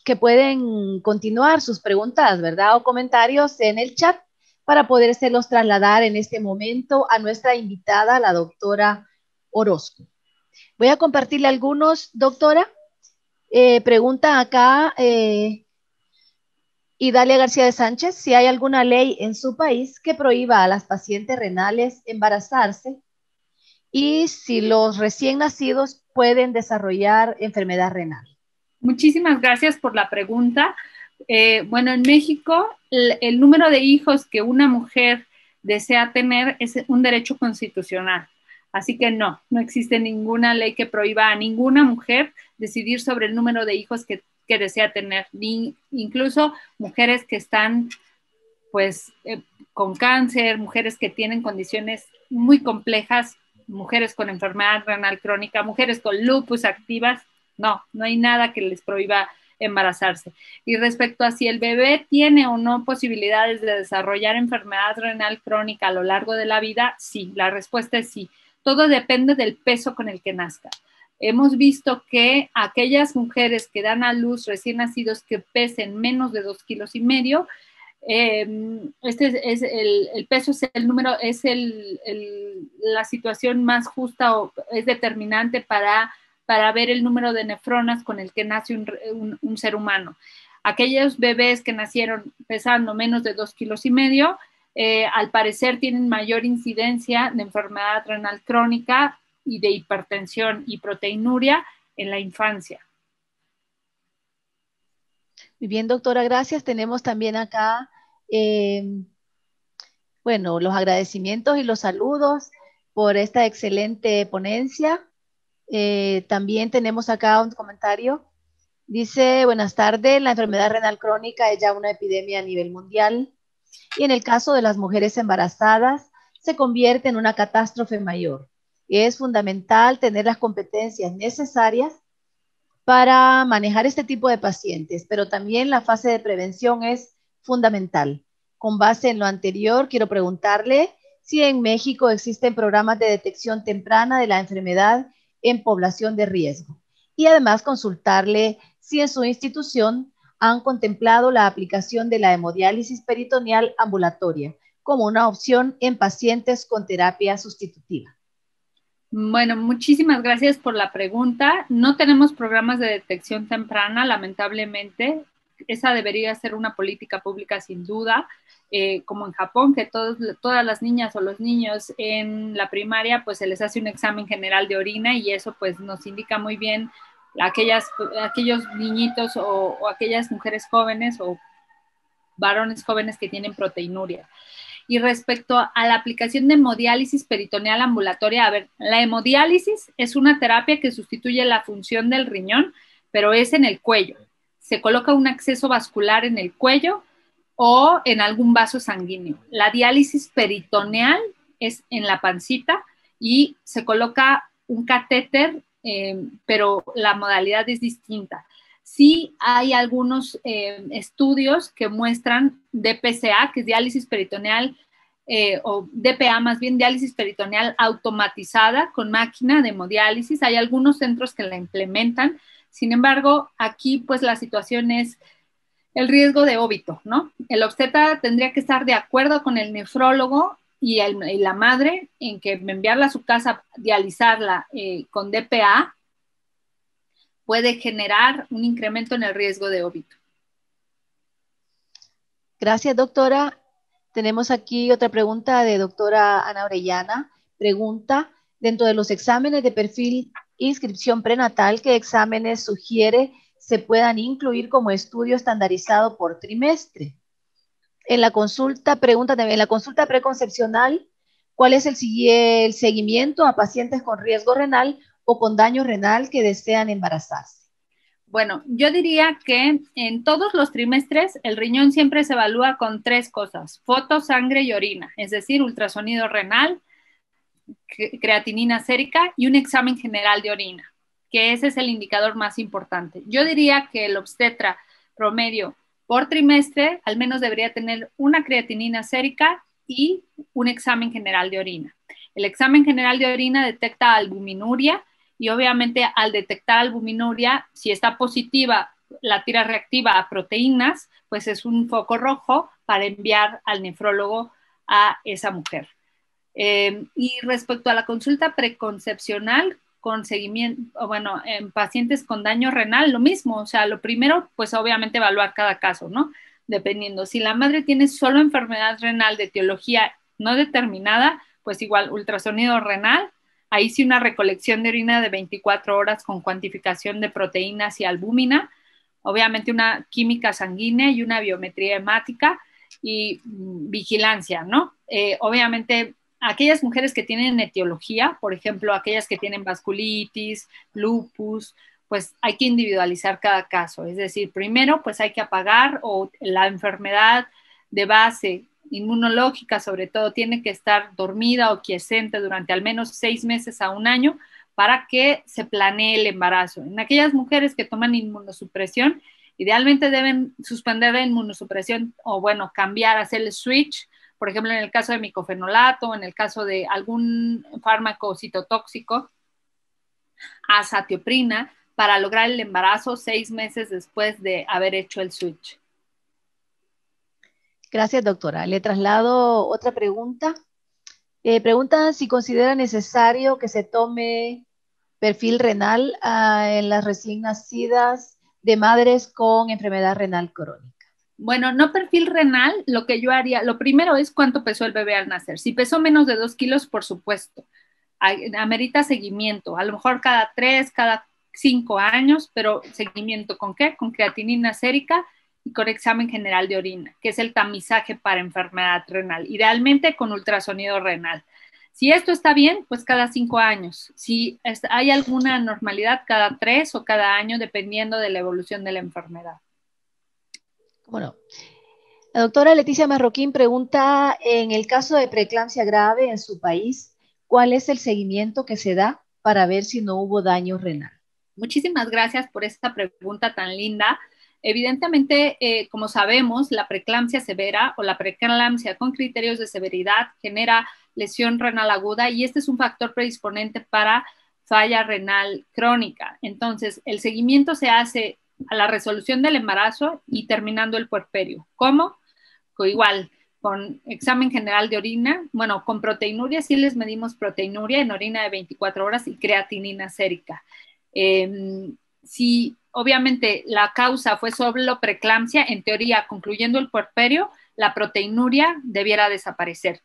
que pueden continuar sus preguntas, ¿verdad?, o comentarios en el chat para podérselos trasladar en este momento a nuestra invitada, la doctora Orozco. Voy a compartirle algunos, doctora. Pregunta acá Idalia García de Sánchez, si hay alguna ley en su país que prohíba a las pacientes renales embarazarse y si los recién nacidos pueden desarrollar enfermedad renal. Muchísimas gracias por la pregunta. Bueno, en México el número de hijos que una mujer desea tener es un derecho constitucional. Así que no existe ninguna ley que prohíba a ninguna mujer decidir sobre el número de hijos que desea tener, ni incluso mujeres que están pues con cáncer, mujeres que tienen condiciones muy complejas, mujeres con enfermedad renal crónica, mujeres con lupus activas. No hay nada que les prohíba embarazarse. Y respecto a si el bebé tiene o no posibilidades de desarrollar enfermedad renal crónica a lo largo de la vida, sí, la respuesta es sí. Todo depende del peso con el que nazca. Hemos visto que aquellas mujeres que dan a luz recién nacidos que pesen menos de 2,5 kilos, el peso es el número, es la situación más justa o es determinante para ver el número de nefronas con el que nace un ser humano. Aquellos bebés que nacieron pesando menos de 2,5 kilos, al parecer tienen mayor incidencia de enfermedad renal crónica y de hipertensión y proteinuria en la infancia. Muy bien, doctora, gracias. Tenemos también acá, bueno, los agradecimientos y los saludos por esta excelente ponencia. También tenemos acá un comentario. Dice, buenas tardes, la enfermedad renal crónica es ya una epidemia a nivel mundial y en el caso de las mujeres embarazadas se convierte en una catástrofe mayor. Es fundamental tener las competencias necesarias para manejar este tipo de pacientes, pero también la fase de prevención es fundamental. Con base en lo anterior, quiero preguntarle si en México existen programas de detección temprana de la enfermedad en población de riesgo. Y además consultarle si en su institución han contemplado la aplicación de la hemodiálisis peritoneal ambulatoria como una opción en pacientes con terapia sustitutiva. Bueno, muchísimas gracias por la pregunta. No tenemos programas de detección temprana, lamentablemente. Esa debería ser una política pública sin duda, como en Japón, que todas las niñas o los niños en la primaria pues se les hace un examen general de orina y eso pues nos indica muy bien aquellos niñitos o aquellas mujeres jóvenes o varones jóvenes que tienen proteinuria. Y respecto a la aplicación de hemodiálisis peritoneal ambulatoria, a ver, la hemodiálisis es una terapia que sustituye la función del riñón, pero es en el cuello. Se coloca un acceso vascular en el cuello o en algún vaso sanguíneo. La diálisis peritoneal es en la pancita y se coloca un catéter, pero la modalidad es distinta. Sí hay algunos estudios que muestran DPCA, que es diálisis peritoneal, o DPA más bien, diálisis peritoneal automatizada con máquina de hemodiálisis. Hay algunos centros que la implementan. Sin embargo, aquí pues la situación es el riesgo de óbito, ¿no? El obstetra tendría que estar de acuerdo con el nefrólogo y la madre en que enviarla a su casa, dializarla con DPA, puede generar un incremento en el riesgo de óbito. Gracias, doctora. Tenemos aquí otra pregunta de doctora Ana Orellana. Pregunta, dentro de los exámenes de perfil inscripción prenatal, ¿qué exámenes sugiere se puedan incluir como estudio estandarizado por trimestre? En la consulta, pregunta también, en la consulta preconcepcional, ¿cuál es el seguimiento a pacientes con riesgo renal o con daño renal que desean embarazarse? Bueno, yo diría que en todos los trimestres el riñón siempre se evalúa con 3 cosas: foto, sangre y orina, es decir, ultrasonido renal, creatinina sérica y un examen general de orina, que ese es el indicador más importante. Yo diría que el obstetra promedio por trimestre al menos debería tener una creatinina sérica y un examen general de orina. El examen general de orina detecta albuminuria y obviamente al detectar albuminuria, si está positiva la tira reactiva a proteínas, pues es un foco rojo para enviar al nefrólogo a esa mujer. Y respecto a la consulta preconcepcional con seguimiento, bueno, en pacientes con daño renal, lo mismo, o sea, lo primero, pues obviamente evaluar cada caso, ¿no? Dependiendo, si la madre tiene solo enfermedad renal de etiología no determinada, pues igual ultrasonido renal, ahí sí una recolección de orina de 24 horas con cuantificación de proteínas y albúmina, obviamente una química sanguínea y una biometría hemática y vigilancia, ¿no? Obviamente aquellas mujeres que tienen etiología, por ejemplo, aquellas que tienen vasculitis, lupus, pues hay que individualizar cada caso. Es decir, primero, pues hay que apagar o la enfermedad de base inmunológica, sobre todo, tiene que estar dormida o quiescente durante al menos 6 meses a 1 año para que se planee el embarazo. En aquellas mujeres que toman inmunosupresión, idealmente deben suspender la inmunosupresión o, bueno, cambiar, hacer el switch. Por ejemplo, en el caso de micofenolato, en el caso de algún fármaco citotóxico, azatioprina, para lograr el embarazo 6 meses después de haber hecho el switch. Gracias, doctora. Le traslado otra pregunta. Preguntan si considera necesario que se tome perfil renal en las recién nacidas de madres con enfermedad renal crónica. Bueno, no perfil renal, lo que yo haría, lo primero es cuánto pesó el bebé al nacer. Si pesó menos de 2 kilos, por supuesto, amerita seguimiento, a lo mejor cada 3, cada 5 años, pero seguimiento ¿con qué? Con creatinina sérica y con examen general de orina, que es el tamizaje para enfermedad renal, idealmente con ultrasonido renal. Si esto está bien, pues cada 5 años. Si hay alguna anormalidad, cada 3 o cada año, dependiendo de la evolución de la enfermedad. Bueno, La doctora Leticia Marroquín pregunta, en el caso de preeclampsia grave en su país, ¿cuál es el seguimiento que se da para ver si no hubo daño renal? Muchísimas gracias por esta pregunta tan linda. Evidentemente, como sabemos, la preeclampsia severa o la preeclampsia con criterios de severidad genera lesión renal aguda y este es un factor predisponente para falla renal crónica. Entonces, el seguimiento se hace a la resolución del embarazo y terminando el puerperio. ¿Cómo? Igual, con examen general de orina, bueno, con proteinuria, sí les medimos proteinuria en orina de 24 horas y creatinina sérica. Si obviamente la causa fue solo preeclampsia, en teoría, concluyendo el puerperio, la proteinuria debiera desaparecer.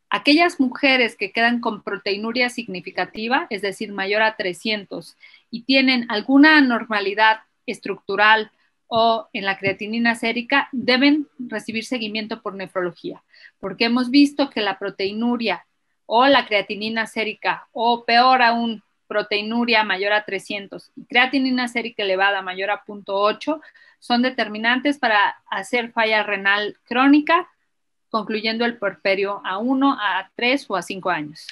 Aquellas mujeres que quedan con proteinuria significativa, es decir, mayor a 300, y tienen alguna anormalidad estructural o en la creatinina sérica, deben recibir seguimiento por nefrología, porque hemos visto que la proteinuria o la creatinina sérica, o peor aún, proteinuria mayor a 300 y creatinina sérica elevada mayor a 0.8 son determinantes para hacer falla renal crónica, concluyendo el puerperio a 1, a 3 o a 5 años.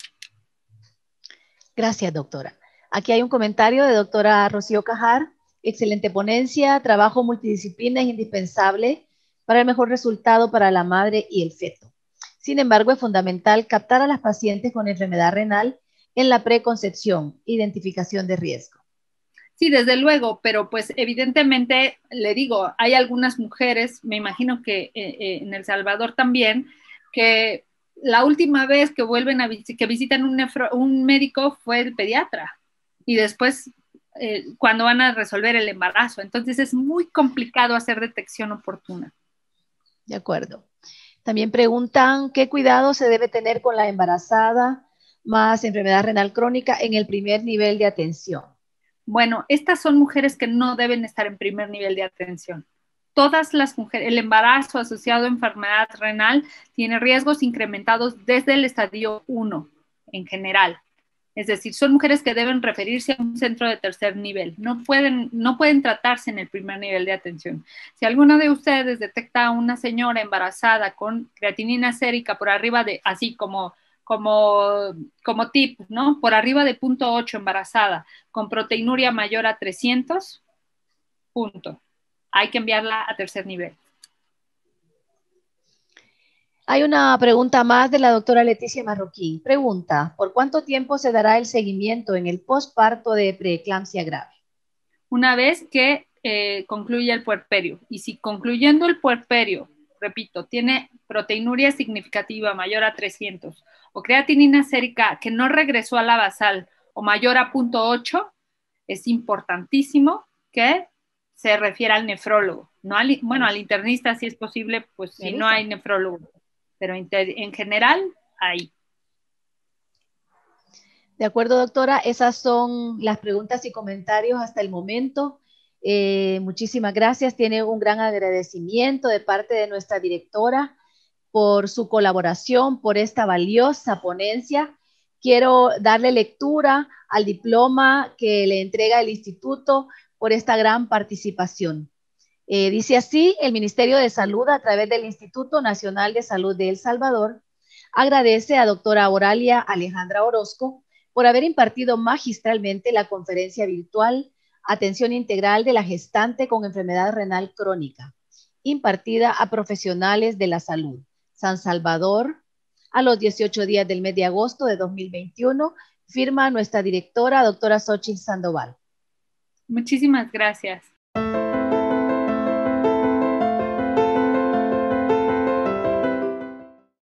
Gracias, doctora. Aquí hay un comentario de doctora Rocío Cajar. Excelente ponencia, trabajo multidisciplina es indispensable para el mejor resultado para la madre y el feto. Sin embargo, es fundamental captar a las pacientes con enfermedad renal en la preconcepción, identificación de riesgo. Sí, desde luego, pero pues evidentemente, le digo, hay algunas mujeres, me imagino que en El Salvador también, que la última vez que vuelven a que visitan un médico fue el pediatra y después cuando van a resolver el embarazo. Entonces es muy complicado hacer detección oportuna. De acuerdo. También preguntan qué cuidado se debe tener con la embarazada más enfermedad renal crónica en el primer nivel de atención. Bueno, estas son mujeres que no deben estar en primer nivel de atención. Todas las mujeres, el embarazo asociado a enfermedad renal tiene riesgos incrementados desde el estadio 1 en general. Es decir, son mujeres que deben referirse a un centro de tercer nivel. No pueden tratarse en el primer nivel de atención. Si alguno de ustedes detecta a una señora embarazada con creatinina sérica por arriba de, así como tip, ¿no? Por arriba de 0.8 embarazada, con proteinuria mayor a 300, punto. Hay que enviarla a tercer nivel. Hay una pregunta más de la doctora Leticia Marroquín. Pregunta, ¿por cuánto tiempo se dará el seguimiento en el posparto de preeclampsia grave? Una vez que concluya el puerperio. Y si concluyendo el puerperio, repito, tiene proteinuria significativa mayor a 300 o creatinina sérica que no regresó a la basal o mayor a 0.8, es importantísimo que se refiera al nefrólogo. No al internista si es posible, pues si no hay nefrólogo. Pero en general, ahí. De acuerdo, doctora, esas son las preguntas y comentarios hasta el momento. Muchísimas gracias. Tiene un gran agradecimiento de parte de nuestra directora por su colaboración, por esta valiosa ponencia. Quiero darle lectura al diploma que le entrega el instituto por esta gran participación. Dice así, el Ministerio de Salud, a través del Instituto Nacional de Salud de El Salvador, agradece a doctora Oralia Alejandra Orozco por haber impartido magistralmente la conferencia virtual Atención Integral de la Gestante con Enfermedad Renal Crónica, impartida a profesionales de la salud, San Salvador, a los 18 días del mes de agosto de 2021, firma nuestra directora, doctora Xochitl Sandoval. Muchísimas gracias.